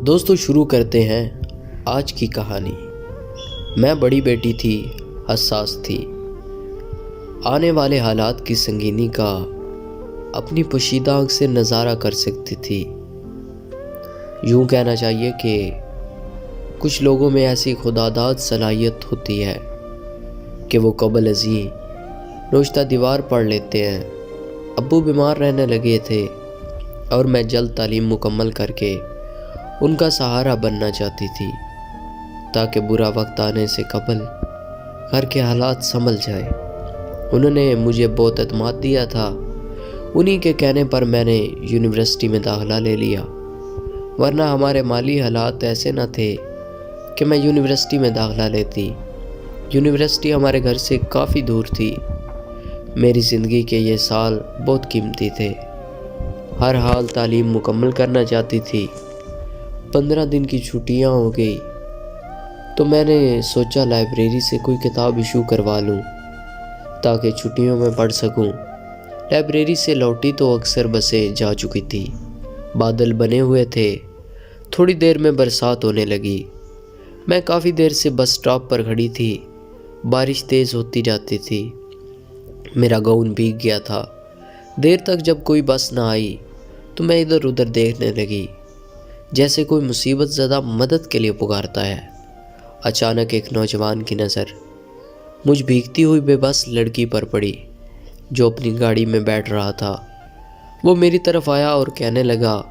دوستو شروع کرتے ہیں آج کی کہانی۔ میں بڑی بیٹی تھی، حساس تھی، آنے والے حالات کی سنگینی کا اپنی پوشیدہ آنکھ سے نظارہ کر سکتی تھی۔ یوں کہنا چاہیے کہ کچھ لوگوں میں ایسی خداداد صلاحیت ہوتی ہے کہ وہ قبل ازیں نوشتہ دیوار پڑھ لیتے ہیں۔ ابو بیمار رہنے لگے تھے اور میں جلد تعلیم مکمل کر کے ان کا سہارا بننا چاہتی تھی تاکہ برا وقت آنے سے قبل گھر کے حالات سنبھل جائے۔ انہوں نے مجھے بہت اعتماد دیا تھا۔ انہی کے کہنے پر میں نے یونیورسٹی میں داخلہ لے لیا، ورنہ ہمارے مالی حالات ایسے نہ تھے کہ میں یونیورسٹی میں داخلہ لیتی۔ یونیورسٹی ہمارے گھر سے کافی دور تھی۔ میری زندگی کے یہ سال بہت قیمتی تھے۔ ہر حال تعلیم مکمل کرنا چاہتی تھی۔ 15 دن کی چھٹیاں ہو گئی تو میں نے سوچا لائبریری سے کوئی کتاب ایشو کروا لوں تاکہ چھٹیوں میں پڑھ سکوں۔ لائبریری سے لوٹی تو اکثر بسیں جا چکی تھی۔ بادل بنے ہوئے تھے۔ تھوڑی دیر میں برسات ہونے لگی۔ میں کافی دیر سے بس سٹاپ پر کھڑی تھی۔ بارش تیز ہوتی جاتی تھی۔ میرا گاؤن بھیگ گیا تھا۔ دیر تک جب کوئی بس نہ آئی تو میں ادھر ادھر دیکھنے لگی، جیسے کوئی مصیبت زدہ مدد کے لیے پکارتا ہے۔ اچانک ایک نوجوان کی نظر مجھ بھیگتی ہوئی بے بس لڑکی پر پڑی جو اپنی گاڑی میں بیٹھ رہا تھا۔ وہ میری طرف آیا اور کہنے لگا،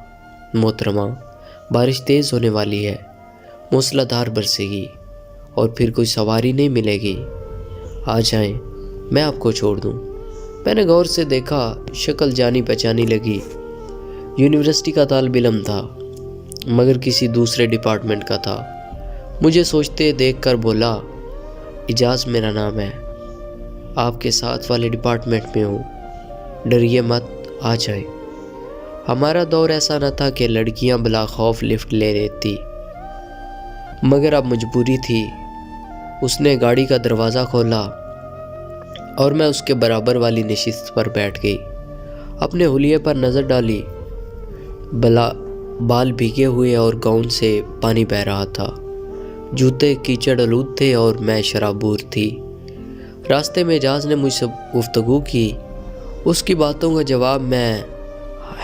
محترمہ، بارش تیز ہونے والی ہے، موسلا دھار برسے گی اور پھر کوئی سواری نہیں ملے گی، آ جائیں، میں آپ کو چھوڑ دوں۔ میں نے غور سے دیکھا، شکل جانی پہچانی لگی۔ یونیورسٹی کا طالب علم تھا، مگر کسی دوسرے ڈپارٹمنٹ کا تھا۔ مجھے سوچتے دیکھ کر بولا، اجاز میرا نام ہے، آپ کے ساتھ والے ڈپارٹمنٹ میں ہوں، ڈریے مت، آ جائیں۔ ہمارا دور ایسا نہ تھا کہ لڑکیاں بلا خوف لفٹ لے لیتی، مگر اب مجبوری تھی۔ اس نے گاڑی کا دروازہ کھولا اور میں اس کے برابر والی نشست پر بیٹھ گئی۔ اپنے حلیے پر نظر ڈالی، بال بھیگے ہوئے اور گاؤن سے پانی بہہ رہا تھا، جوتے کیچڑ آلود تھے اور میں شرابور تھی۔ راستے میں اجاز نے مجھ سے گفتگو کی۔ اس کی باتوں کا جواب میں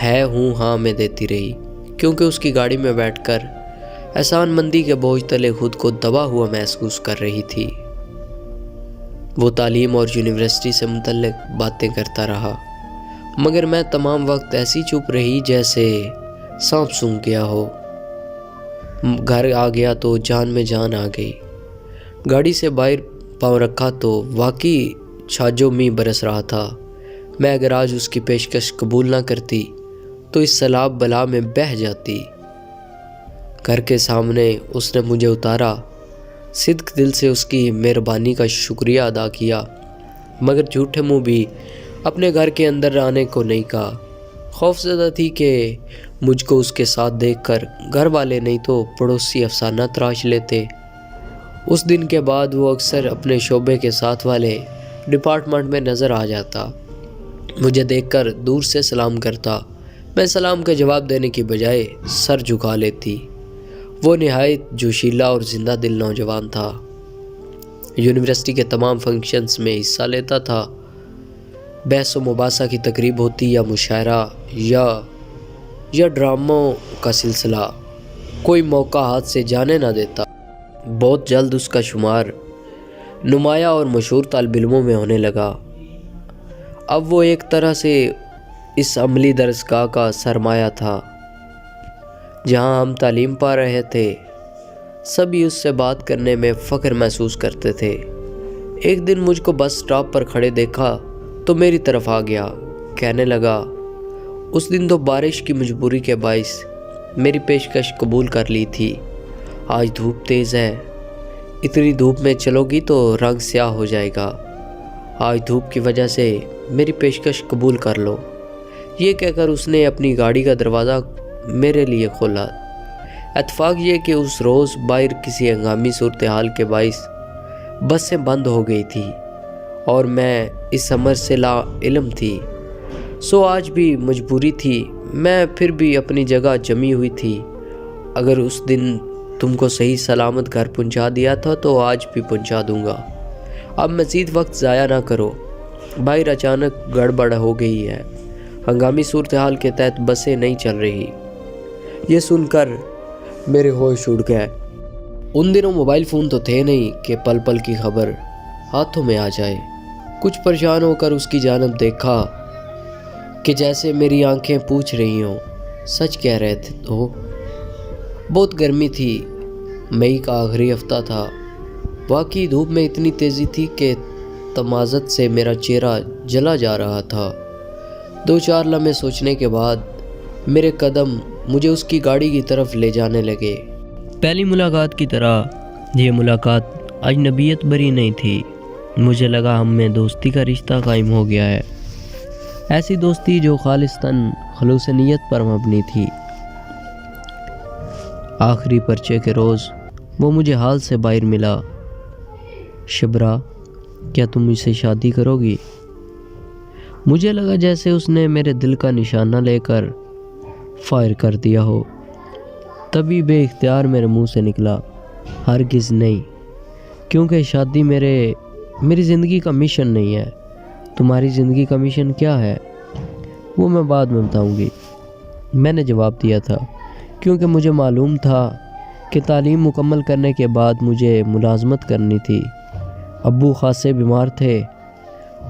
ہے ہوں ہاں میں دیتی رہی، کیونکہ اس کی گاڑی میں بیٹھ کر احسان مندی کے بوجھ تلے خود کو دبا ہوا محسوس کر رہی تھی۔ وہ تعلیم اور یونیورسٹی سے متعلق باتیں کرتا رہا، مگر میں تمام وقت ایسی چپ رہی جیسے سانپ سونگھ گیا ہو۔ گھر آ گیا تو جان میں جان آ گئی۔ گاڑی سے باہر پاؤں رکھا تو واقعی چھاجو می برس رہا تھا۔ میں اگر آج اس کی پیشکش قبول نہ کرتی تو اس سیلاب بلا میں بہہ جاتی۔ گھر کے سامنے اس نے مجھے اتارا۔ صدق دل سے اس کی مہربانی کا شکریہ ادا کیا، مگر جھوٹے منہ بھی اپنے گھر کے اندر آنے کو نہیں کہا۔ خوف زدہ تھی کہ مجھ کو اس کے ساتھ دیکھ کر گھر والے نہیں تو پڑوسی افسانہ تراش لیتے۔ اس دن کے بعد وہ اکثر اپنے شعبے کے ساتھ والے ڈپارٹمنٹ میں نظر آ جاتا۔ مجھے دیکھ کر دور سے سلام کرتا۔ میں سلام کا جواب دینے کی بجائے سر جھکا لیتی۔ وہ نہایت جوشیلا اور زندہ دل نوجوان تھا۔ یونیورسٹی کے تمام فنکشنز میں حصہ لیتا تھا۔ بحث و مباحثہ کی تقریب ہوتی یا مشاعرہ یا ڈراموں کا سلسلہ، کوئی موقع ہاتھ سے جانے نہ دیتا۔ بہت جلد اس کا شمار نمایاں اور مشہور طالب علموں میں ہونے لگا۔ اب وہ ایک طرح سے اس عملی درسگاہ کا سرمایہ تھا جہاں ہم تعلیم پا رہے تھے۔ سبھی اس سے بات کرنے میں فخر محسوس کرتے تھے۔ ایک دن مجھ کو بس سٹاپ پر کھڑے دیکھا تو میری طرف آ گیا، کہنے لگا، اس دن تو بارش کی مجبوری کے باعث میری پیشکش قبول کر لی تھی، آج دھوپ تیز ہے، اتنی دھوپ میں چلو گی تو رنگ سیاہ ہو جائے گا، آج دھوپ کی وجہ سے میری پیشکش قبول کر لو۔ یہ کہہ کر اس نے اپنی گاڑی کا دروازہ میرے لیے کھولا۔ اتفاق یہ کہ اس روز باہر کسی ہنگامی صورتحال کے باعث بسیں بند ہو گئی تھی اور میں اس امر سے لا علم تھی، سو آج بھی مجبوری تھی۔ میں پھر بھی اپنی جگہ جمی ہوئی تھی اگر اس دن تم کو صحیح سلامت گھر پہنچا دیا تھا تو آج بھی پہنچا دوں گا۔ اب مزید وقت ضائع نہ کرو، باہر اچانک گڑبڑ ہو گئی ہے، ہنگامی صورتحال کے تحت بسیں نہیں چل رہی۔ یہ سن کر میرے ہوش اڑ گئے۔ ان دنوں موبائل فون تو تھے نہیں کہ پل پل کی خبر ہاتھوں میں آ جائے۔ کچھ پریشان ہو کر اس کی جانب دیکھا کہ جیسے میری آنکھیں پوچھ رہی ہوں، سچ کہہ رہے ہو؟ بہت گرمی تھی، مئی کا آخری ہفتہ تھا۔ واقعی دھوپ میں اتنی تیزی تھی کہ تمازت سے میرا چہرہ جلا جا رہا تھا۔ 2-4 لمحے سوچنے کے بعد میرے قدم مجھے اس کی گاڑی کی طرف لے جانے لگے۔ پہلی ملاقات کی طرح یہ ملاقات اجنبیت بری نہیں تھی۔ مجھے لگا ہم میں دوستی کا رشتہ قائم ہو گیا ہے، ایسی دوستی جو خالصتاً خلوص نیت پر مبنی تھی۔ آخری پرچے کے روز وہ مجھے حال سے باہر ملا۔ شبرا، کیا تم مجھ سے شادی کرو گی؟ مجھے لگا جیسے اس نے میرے دل کا نشانہ لے کر فائر کر دیا ہو۔ تبھی بے اختیار میرے منہ سے نکلا، ہرگز نہیں، کیونکہ شادی میری زندگی کا مشن نہیں ہے۔ تمہاری زندگی کا مشن کیا ہے وہ میں بعد میں بتاؤں گی، میں نے جواب دیا تھا، کیونکہ مجھے معلوم تھا کہ تعلیم مکمل کرنے کے بعد مجھے ملازمت کرنی تھی۔ ابو خاصے بیمار تھے،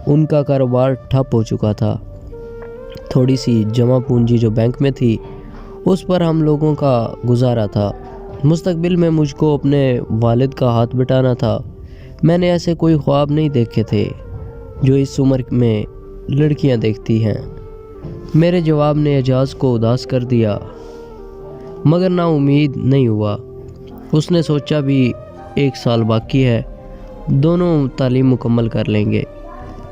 ان کا کاروبار ٹھپ ہو چکا تھا۔ تھوڑی سی جمع پونجی جو بینک میں تھی اس پر ہم لوگوں کا گزارا تھا۔ مستقبل میں مجھ کو اپنے والد کا ہاتھ بٹانا تھا۔ میں نے ایسے کوئی خواب نہیں دیکھے تھے جو اس عمر میں لڑکیاں دیکھتی ہیں۔ میرے جواب نے اعجاز کو اداس کر دیا، مگر نا امید نہیں ہوا۔ اس نے سوچا بھی 1 سال باقی ہے، دونوں تعلیم مکمل کر لیں گے،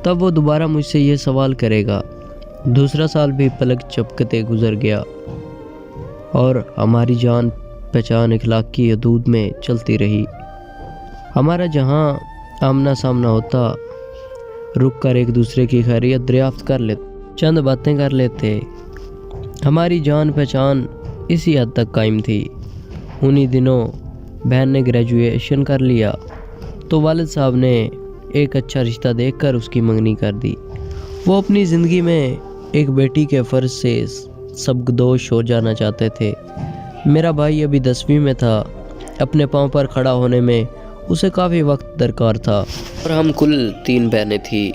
تب وہ دوبارہ مجھ سے یہ سوال کرے گا۔ دوسرا سال بھی پلک جھپکتے گزر گیا اور ہماری جان پہچان اخلاق کی حدود میں چلتی رہی۔ ہمارا جہاں آمنا سامنا ہوتا، رک کر ایک دوسرے کی خیریت دریافت کر لیتے، چند باتیں کر لیتے۔ ہماری جان پہچان اسی حد تک قائم تھی۔ انہی دنوں بہن نے گریجویشن کر لیا تو والد صاحب نے ایک اچھا رشتہ دیکھ کر اس کی منگنی کر دی۔ وہ اپنی زندگی میں ایک بیٹی کے فرض سے سبکدوش ہو جانا چاہتے تھے۔ میرا بھائی ابھی 10ویں میں تھا، اپنے پاؤں پر کھڑا ہونے میں اسے کافی وقت درکار تھا، اور ہم کل 3 بہنیں تھیں،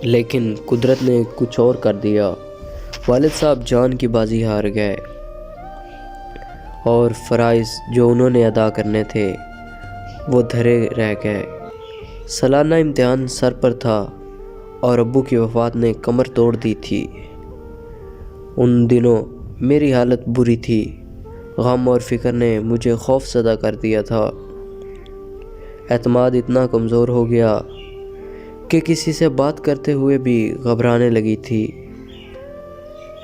لیکن قدرت نے کچھ اور کر دیا۔ والد صاحب جان کی بازی ہار گئے اور فرائض جو انہوں نے ادا کرنے تھے وہ دھرے رہ گئے۔ سالانہ امتحان سر پر تھا اور ابو کی وفات نے کمر توڑ دی تھی۔ ان دنوں میری حالت بری تھی، غم اور فکر نے مجھے خوف زدہ کر دیا تھا۔ اعتماد اتنا کمزور ہو گیا کہ کسی سے بات کرتے ہوئے بھی گھبرانے لگی تھی۔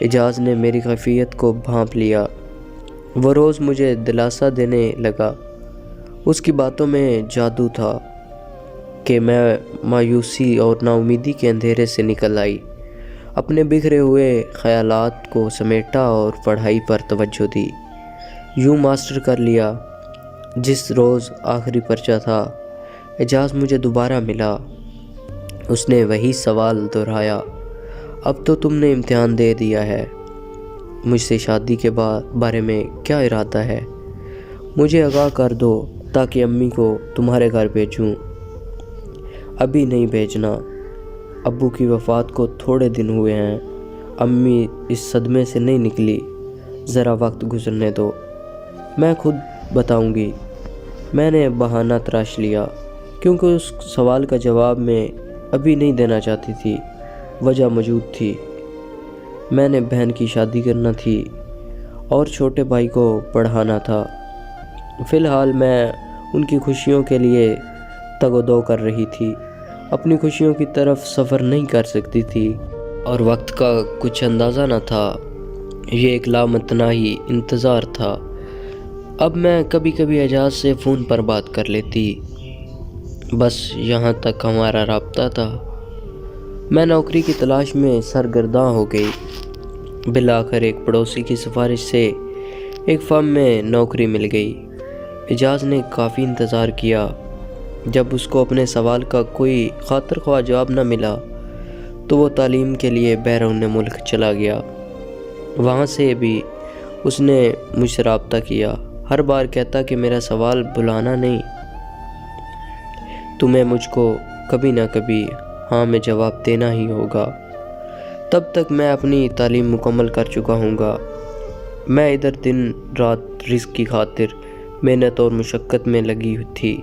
اعجاز نے میری کیفیت کو بھانپ لیا۔ وہ روز مجھے دلاسا دینے لگا۔ اس کی باتوں میں جادو تھا کہ میں مایوسی اور نا امیدی کے اندھیرے سے نکل آئی، اپنے بکھرے ہوئے خیالات کو سمیٹا اور پڑھائی پر توجہ دی۔ یوں ماسٹر کر لیا۔ جس روز آخری پرچہ تھا، اعجاز مجھے دوبارہ ملا۔ اس نے وہی سوال دہرایا، اب تو تم نے امتحان دے دیا ہے، مجھ سے شادی کے بارے میں کیا ارادہ ہے؟ مجھے آگاہ کر دو تاکہ امی کو تمہارے گھر بھیجوں۔ ابھی نہیں بھیجنا، ابو کی وفات کو تھوڑے دن ہوئے ہیں، امی اس صدمے سے نہیں نکلی، ذرا وقت گزرنے دو، میں خود بتاؤں گی۔ میں نے بہانہ تراش لیا، کیونکہ اس سوال کا جواب میں ابھی نہیں دینا چاہتی تھی۔ وجہ موجود تھی، میں نے بہن کی شادی کرنا تھی اور چھوٹے بھائی کو پڑھانا تھا۔ فی الحال میں ان کی خوشیوں کے لیے تگ و دو کر رہی تھی، اپنی خوشیوں کی طرف سفر نہیں کر سکتی تھی اور وقت کا کچھ اندازہ نہ تھا۔ یہ ایک لامتناہی انتظار تھا۔ اب میں کبھی کبھی اعجاز سے فون پر بات کر لیتی، بس یہاں تک ہمارا رابطہ تھا۔ میں نوکری کی تلاش میں سرگرداں ہو گئی۔ بالآخر ایک پڑوسی کی سفارش سے ایک فرم میں نوکری مل گئی۔ اعجاز نے کافی انتظار کیا۔ جب اس کو اپنے سوال کا کوئی خاطر خواہ جواب نہ ملا تو وہ تعلیم کے لیے بیرون ملک چلا گیا۔ وہاں سے بھی اس نے مجھ سے رابطہ کیا۔ ہر بار کہتا کہ میرا سوال بھلانا نہیں، تمہیں مجھ کو کبھی نہ کبھی ہاں میں جواب دینا ہی ہوگا، تب تک میں اپنی تعلیم مکمل کر چکا ہوں گا۔ میں ادھر دن رات رزق کی خاطر محنت اور مشقت میں لگی تھی۔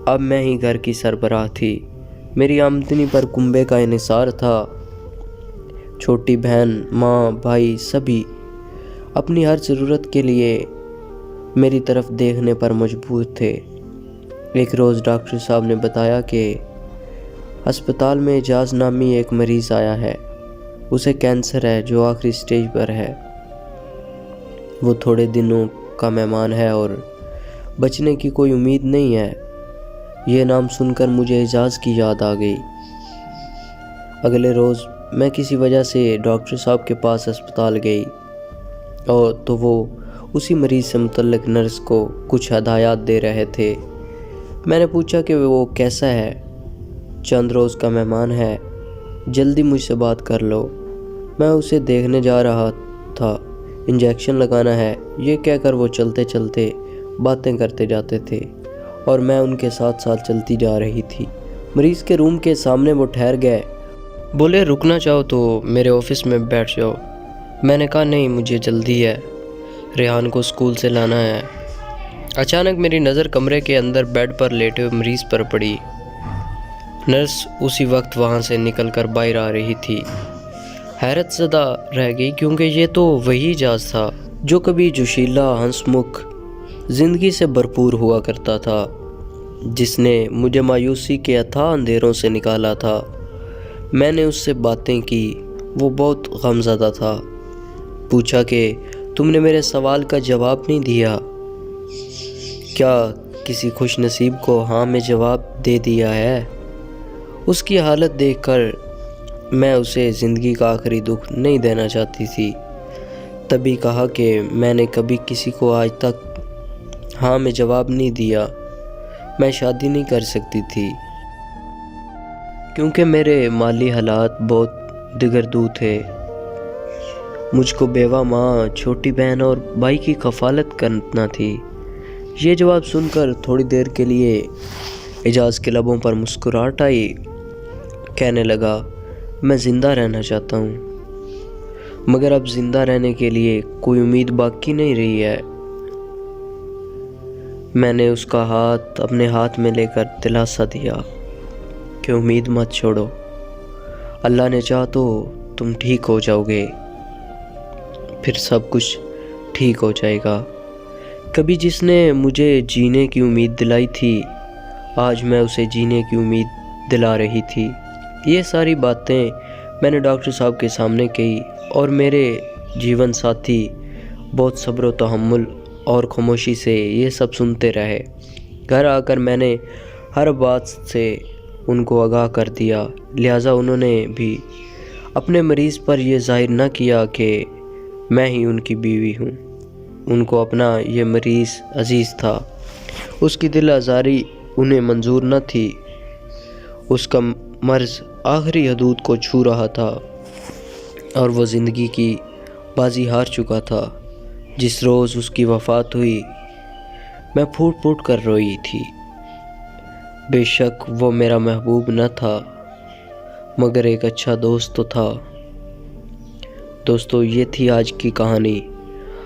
اب میں ہی گھر کی سربراہ تھی۔ میری آمدنی پر کنبے کا انحصار تھا۔ چھوٹی بہن، ماں، بھائی سبھی اپنی ہر ضرورت کے لیے میری طرف دیکھنے پر مجبور تھے۔ ایک روز ڈاکٹر صاحب نے بتایا کہ ہسپتال میں اعجاز نامی ایک مریض آیا ہے۔ اسے کینسر ہے جو آخری سٹیج پر ہے۔ وہ تھوڑے دنوں کا مہمان ہے اور بچنے کی کوئی امید نہیں ہے۔ یہ نام سن کر مجھے اعجاز کی یاد آ گئی۔ اگلے روز میں کسی وجہ سے ڈاکٹر صاحب کے پاس ہسپتال گئی اور تو وہ اسی مریض سے متعلق نرس کو کچھ ہدایات دے رہے تھے۔ میں نے پوچھا کہ وہ کیسا ہے؟ چند روز کا مہمان ہے، جلدی مجھ سے بات کر لو۔ میں اسے دیکھنے جا رہا تھا، انجیکشن لگانا ہے، یہ کہہ کر وہ چلتے چلتے باتیں کرتے جاتے تھے اور میں ان کے ساتھ ساتھ چلتی جا رہی تھی۔ مریض کے روم کے سامنے وہ ٹھہر گئے، بولے رکنا چاہو تو میرے آفس میں بیٹھ جاؤ۔ میں نے کہا نہیں، مجھے جلدی ہے، ریحان کو اسکول سے لانا ہے۔ اچانک میری نظر کمرے کے اندر بیڈ پر لیٹے ہوئے مریض پر پڑی۔ نرس اسی وقت وہاں سے نکل کر باہر آ رہی تھی۔ حیرت زدہ رہ گئی کیونکہ یہ تو وہی اعجاز تھا جو کبھی جوشیلا، ہنس مکھ، زندگی سے بھرپور ہوا کرتا تھا، جس نے مجھے مایوسی کے اتھاہ اندھیروں سے نکالا تھا۔ میں نے اس سے باتیں کی، وہ بہت غمزدہ تھا۔ پوچھا کہ تم نے میرے سوال کا جواب نہیں دیا، کیا کسی خوش نصیب کو ہاں میں جواب دے دیا ہے؟ اس کی حالت دیکھ کر میں اسے زندگی کا آخری دکھ نہیں دینا چاہتی تھی۔ تبھی کہا کہ میں نے کبھی کسی کو آج تک ہاں میں جواب نہیں دیا۔ میں شادی نہیں کر سکتی تھی کیونکہ میرے مالی حالات بہت دگردو تھے۔ مجھ کو بیوہ ماں، چھوٹی بہن اور بھائی کی کفالت کرنا تھی۔ یہ جواب سن کر تھوڑی دیر کے لیے اعجاز کے لبوں پر مسکراہٹ آئی۔ کہنے لگا، میں زندہ رہنا چاہتا ہوں، مگر اب زندہ رہنے کے لیے کوئی امید باقی نہیں رہی ہے۔ میں نے اس کا ہاتھ اپنے ہاتھ میں لے کر دلاسا دیا کہ امید مت چھوڑو، اللہ نے چاہا تو تم ٹھیک ہو جاؤ گے، پھر سب کچھ ٹھیک ہو جائے گا۔ کبھی جس نے مجھے جینے کی امید دلائی تھی، آج میں اسے جینے کی امید دلا رہی تھی۔ یہ ساری باتیں میں نے ڈاکٹر صاحب کے سامنے کہی اور میرے جیون ساتھی بہت صبر و تحمل اور خاموشی سے یہ سب سنتے رہے۔ گھر آ کر میں نے ہر بات سے ان کو آگاہ کر دیا، لہٰذا انہوں نے بھی اپنے مریض پر یہ ظاہر نہ کیا کہ میں ہی ان کی بیوی ہوں۔ ان کو اپنا یہ مریض عزیز تھا، اس کی دل آزاری انہیں منظور نہ تھی۔ اس کا مرض آخری حدود کو چھو رہا تھا اور وہ زندگی کی بازی ہار چکا تھا۔ جس روز اس کی وفات ہوئی، میں پھوٹ پھوٹ کر روئی تھی۔ بے شک وہ میرا محبوب نہ تھا، مگر ایک اچھا دوست تو تھا۔ دوستو، یہ تھی آج کی کہانی۔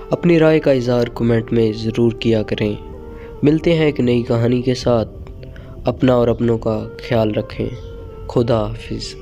اپنی رائے کا اظہار کمنٹ میں ضرور کیا کریں۔ ملتے ہیں ایک نئی کہانی کے ساتھ۔ اپنا اور اپنوں کا خیال رکھیں۔ خدا حافظ۔